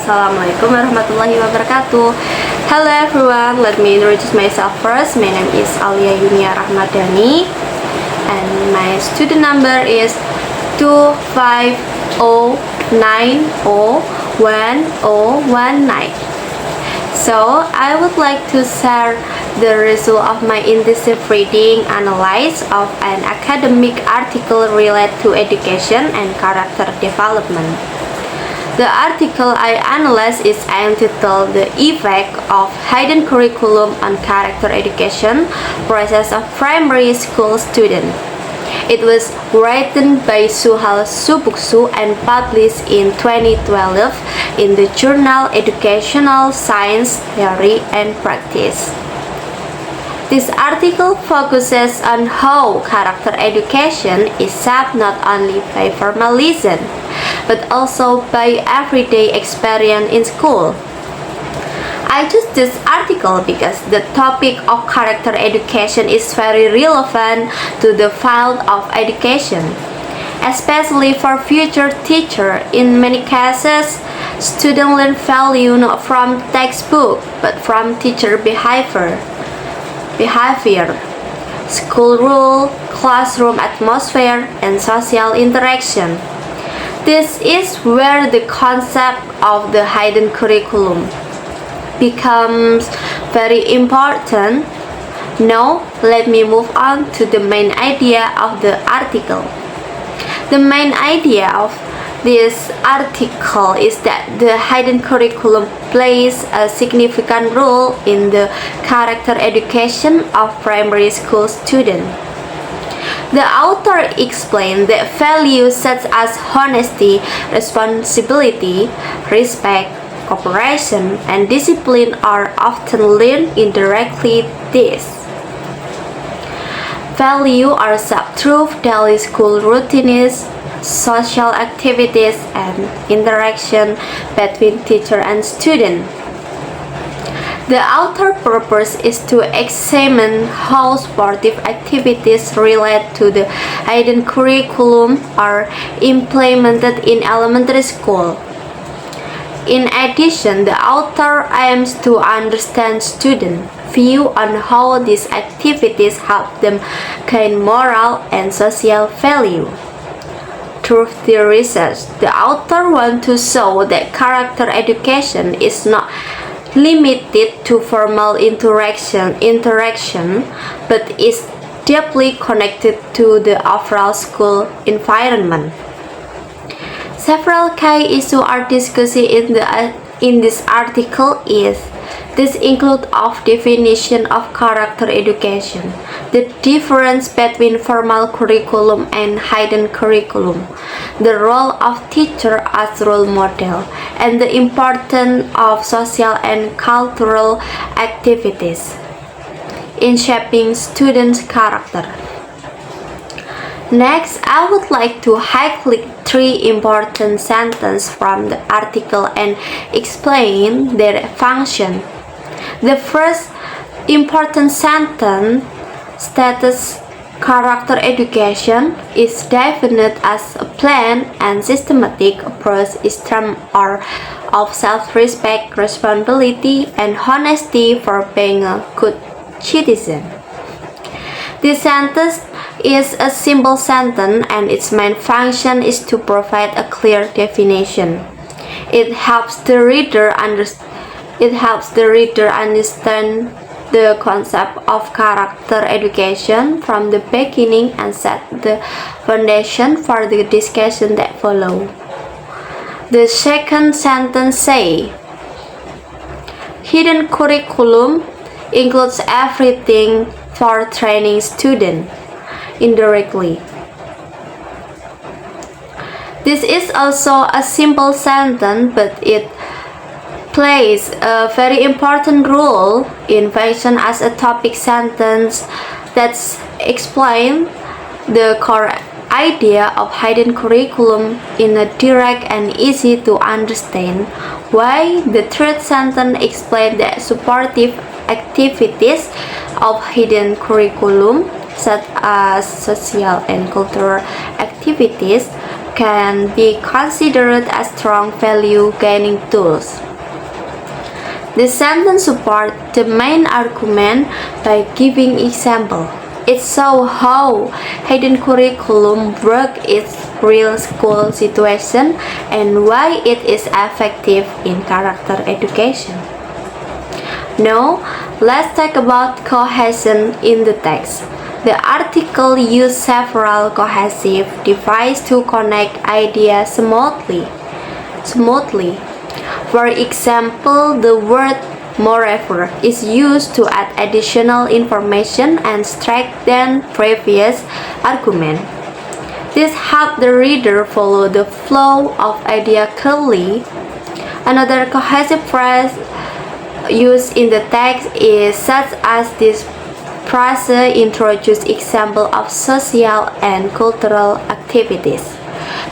Assalamualaikum warahmatullahi wabarakatuh. Hello everyone, let me introduce myself first. My name is Alia Yunia Rahmadani and my student number is 250901019. So I would like to share the result of my intensive reading analysis of an academic article related to education and character development. The article I analyzed is entitled The Effect of Hidden Curriculum on Character Education Process of Primary School Students. It was written by Suhal Subuksu and published in 2012 in the journal Educational Science, Theory and Practice. This article focuses on how character education is shaped not only by formalism, but also by everyday experience in school. I chose this article because the topic of character education is very relevant to the field of education, especially for future teachers. In many cases, students learn value not from textbook, but from teacher behavior, school rule, classroom atmosphere, and social interaction. This is where the concept of the hidden curriculum becomes very important. Now, let me move on to the main idea of the article. The main idea of this article is that the hidden curriculum plays a significant role in the character education of primary school students. The author explained that values such as honesty, responsibility, respect, cooperation, and discipline are often learned indirectly. These values are shaped through daily school routines, social activities, and interaction between teacher and student. The author's purpose is to examine how sportive activities related to the hidden curriculum are implemented in elementary school. In addition, the author aims to understand students' view on how these activities help them gain moral and social value. Through the research, the author wants to show that character education is not limited to formal interaction, but is deeply connected to the overall school environment. Several key issues are discussed in this article. This includes of definition of character education, the difference between formal curriculum and hidden curriculum, the role of teacher as role model, and the importance of social and cultural activities in shaping students' character. Next, I would like to highlight three important sentences from the article and explain their function. The first important sentence states character education is defined as a planned and systematic approach of self-respect, responsibility, and honesty for being a good citizen. This sentence is a simple sentence and its main function is to provide a clear definition. It helps the reader understand the concept of character education from the beginning and set the foundation for the discussion that follow. The second sentence says, hidden curriculum includes everything for training students indirectly. This is also a simple sentence, but it plays a very important role in function as a topic sentence that explains the core idea of hidden curriculum in a direct and easy to understand way. The third sentence explains the supportive activities of hidden curriculum such as social and cultural activities can be considered as strong value-gaining tools. The sentence supports the main argument by giving example. It shows how hidden curriculum work its real school situation and why it is effective in character education. Now, let's talk about cohesion in the text. The article uses several cohesive devices to connect ideas smoothly. For example, the word moreover is used to add additional information and strengthen previous argument. This helps the reader follow the flow of idea clearly. Another cohesive phrase used in the text is such as this phrase introduces example of social and cultural activities.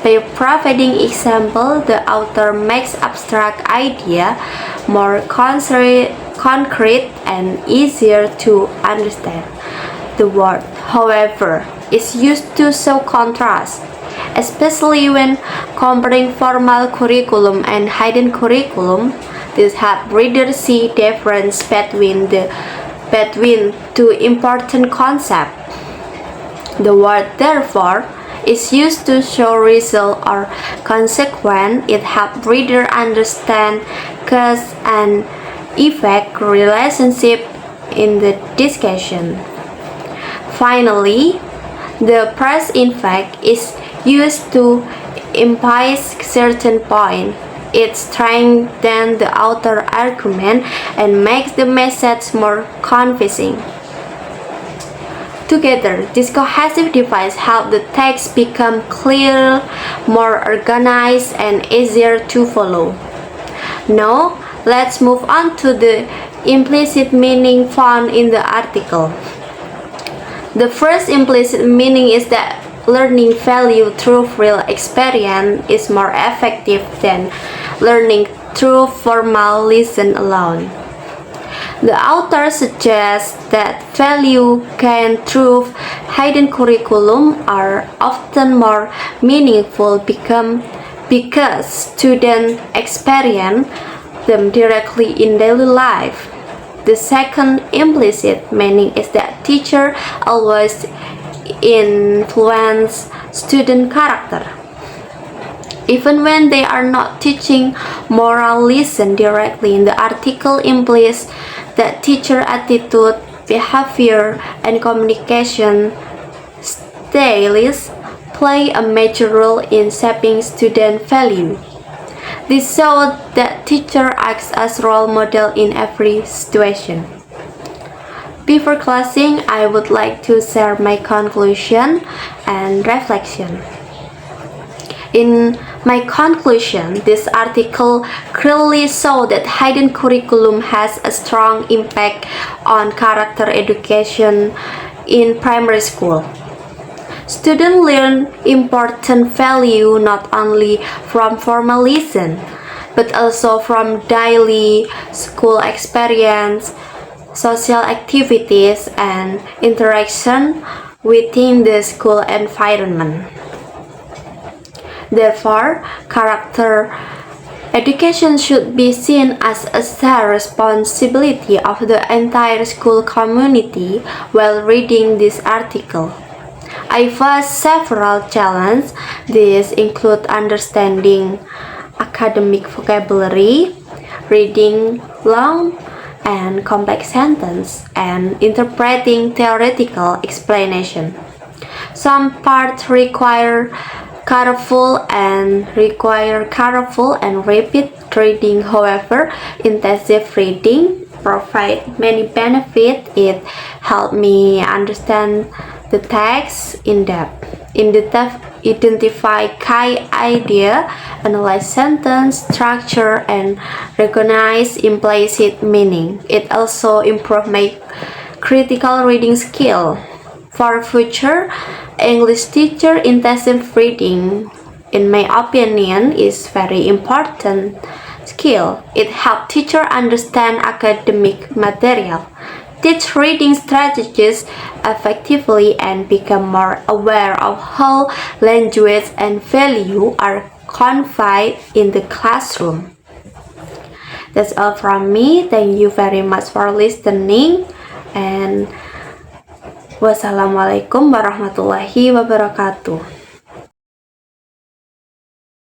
By providing example, the author makes abstract idea more concrete and easier to understand. The word, however, is used to show contrast, especially when comparing formal curriculum and hidden curriculum. This helps readers see difference between two important concepts. The word therefore is used to show result or consequence. It helps reader understand cause and effect relationship in the discussion. Finally, the present in fact is used to imply certain point. It strengthens the author argument and makes the message more convincing. Together, this cohesive device helps the text become clearer, more organized, and easier to follow. Now, let's move on to the implicit meaning found in the article. The first implicit meaning is that learning value through real experience is more effective than learning through formal lesson alone. The author suggests that value gained through hidden curriculum are often more meaningful because students experience them directly in daily life. The second implicit meaning is that teachers always influence student character. Even when they are not teaching moral lesson directly, in the article implies that teacher attitude, behavior, and communication styles play a major role in shaping student value. This shows that teacher acts as role model in every situation. Before closing, I would like to share my conclusion and reflection. In my conclusion, this article clearly shows that hidden curriculum has a strong impact on character education in primary school. Students learn important value not only from formal lesson, but also from daily school experience, social activities, and interaction within the school environment. Therefore, character education should be seen as a shared responsibility of the entire school community while reading this article. I faced several challenges. These include understanding academic vocabulary, reading long and complex sentences, and interpreting theoretical explanation. Some parts require careful and repeat reading. However, intensive reading provides many benefits. It helped me understand the text in depth, identify key idea, analyze sentence structure, and recognize implicit meaning. It also improves my critical reading skill. For future English teacher, intensive reading, in my opinion, is very important skill. It helps teacher understand academic material, teach reading strategies effectively, and become more aware of how language and value are conveyed in the classroom. That's all from me. Thank you very much for listening, and wassalamualaikum warahmatullahi wabarakatuh.